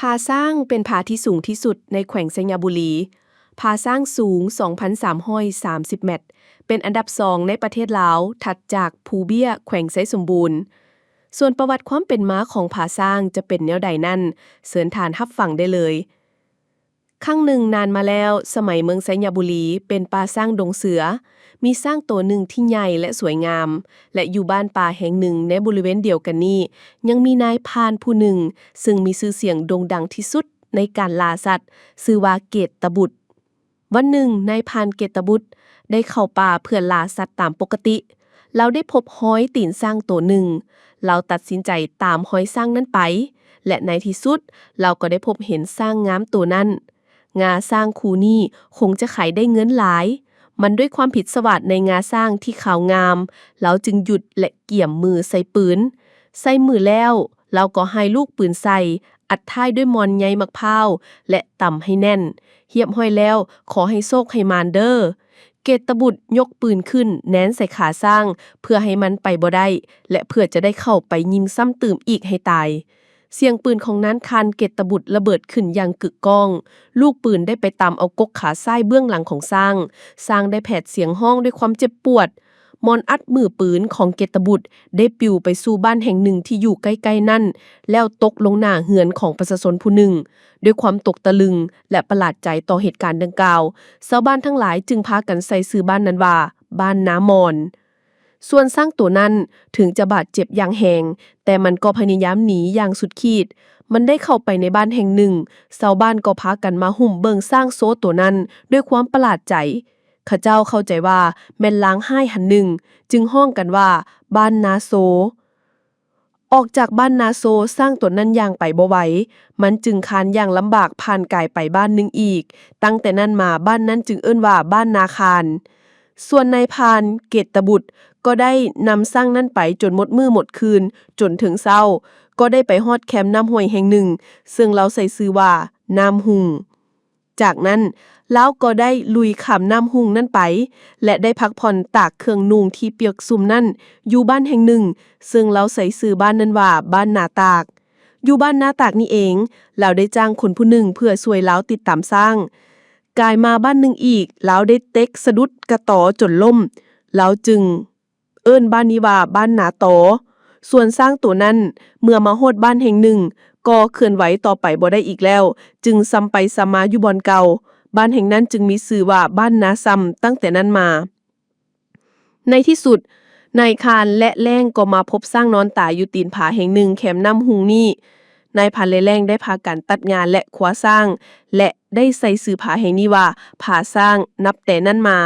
ผาสร้างเป็นผาที่สูงที่สุดในแขวงสัญญาบุรีผาสร้างสูง 2,330 เมตร เป็นอันดับ2ในประเทศลาวถัดจากภูเบี้ยแขวงไซสมบูรณ์ส่วนประวัติความเป็นมาของผาสร้างจะเป็นแนวใดนั้นเสิญทานรับฟังได้เลยครั้งหนึ่งนานมาแล้วสมัยเมืองสัญญาบุรีเป็นป่าสร้างดงเสือมีสร้างตัวหนึ่งที่ใหญ่และสวยงามและอยู่บ้านป่าแห่งหนึ่งในบริเวณเดียวกันนี้ยังมีนายพรานผู้หนึ่งซึ่งมีชื่อเสียงโด่งดังที่สุดในการล่าสัตว์ชื่อว่าเกตบุตรวันหนึ่งนายพรานเกตบุตรได้เข้าป่าเพื่อล่าสัตว์ตามปกติเราได้พบห้อยตีนสร้างตัวหนึ่งเราตัดสินใจตามห้อยสร้างนั้นไปและในที่สุดเราก็ได้พบเห็นสร้างงามตัวนั้นงาสร้างคูนี่คงจะขายได้เงินหลายมันด้วยความผิดสวัสดในงาสร้างที่ขาวงามเราจึงหยุดและเกี่ยมมือใส่ปืนใส่มือแล้วเราก็ให้ลูกปืนใส่อัดท้ายด้วยมอนใยมะพร้าวและต่ำให้แน่นเหียบห้อยแล้วขอให้โชคให้มานเด้อเกตบุตรยกปืนขึ้นแน้นใส่ขาสร้างเพื่อให้มันไปบ่ได้และเพื่อจะได้เข้าไปยิงซ้ำเติมอีกให้ตายเสียงปืนของนั้นคานเกตบุตรระเบิดขึ้นอย่างกึกก้องลูกปืนได้ไปตามเอากกขาซ้ายเบื้องหลังของสร้างได้แผดเสียงห้องด้วยความเจ็บปวดมอนอัดมือปืนของเกตบุตรได้ปิวไปสู่บ้านแห่งหนึ่งที่อยู่ใกล้ๆนั่นแล้วตกลงหน้าเฮือนของประชาชนผู้หนึ่งด้วยความตกตะลึงและประหลาดใจต่อเหตุการณ์ดังกล่าวชาวบ้านทั้งหลายจึงพากันใส่ชื่อบ้านนั้นว่าบ้านน้ามอนส่วนสร้างตัวนั้นถึงจะบาดเจ็บอย่างแหงแต่มันก็พยายามหนีอย่างสุดขีดมันได้เข้าไปในบ้านแห่งหนึ่งชาวบ้านก็พากันมาหุ่มเบิงสร้างโซตัวนั้นด้วยความประหลาดใจข้าเจ้าเข้าใจว่าแม่นล้างไห้หันหนึ่งจึงห้องกันว่าบ้านนาโซออกจากบ้านนาโซสร้างตัวนั้นอย่างไปบ่ไหวมันจึงคานอย่างลำบากผ่านกายไปบ้านหนึ่งอีกตั้งแต่นั้นมาบ้านนั้นจึงเอิ้นว่าบ้านนาคานส่วนนายพรานเกตบุตรก็ได้นำสร้างนั้นไปจนหมดมื้อหมดคืนจนถึงเช้าก็ได้ไปฮอดแคมป์น้ำห้วยแห่งหนึ่งซึ่งเราใส่ชื่อว่าน้ำหุงจากนั้นแล้วก็ได้ลุยข้ามน้ำหุงนั่นไปและได้พักผ่อนตากเครื่องนุ่งที่เปียกซุ่มนั่นอยู่บ้านแห่งหนึ่งซึ่งเราใส่ชื่อบ้านนั้นว่าบ้านนาตากอยู่บ้านนาตากนี่เองเราได้จ้างคนผู้หนึ่งเพื่อช่วยเราติดตามสร้างกายมาบ้านหนึ่งอีกเราได้เต็กสะดุดกระตอจนล่มเราจึงเอิ้นบ้านนี้ว่าบ้านนาตอส่วนสร้างตัวนั้นเมื่อมาโฮดบ้านแห่งหนึ่งก็เคลื่อนไหวต่อไปบ่ได้อีกแล้วจึงซ้ำไปซ้ำมาอยู่บ่อนเก่าบ้านแห่งนั้นจึงมีชื่อว่าบ้านนาซ้ำตั้งแต่นั้นมาในที่สุดนายคานและแล้งก็มาพบสร้างนอนตายอยู่ตีนผาแห่งหนึ่งแคมป์น้ำหุงนี่นายพันและแล้งได้พากันตัดงานและคว้าสร้างและได้ใส่ชื่อผาแห่งนี้ว่าผาสร้างนับแต่นั้นมา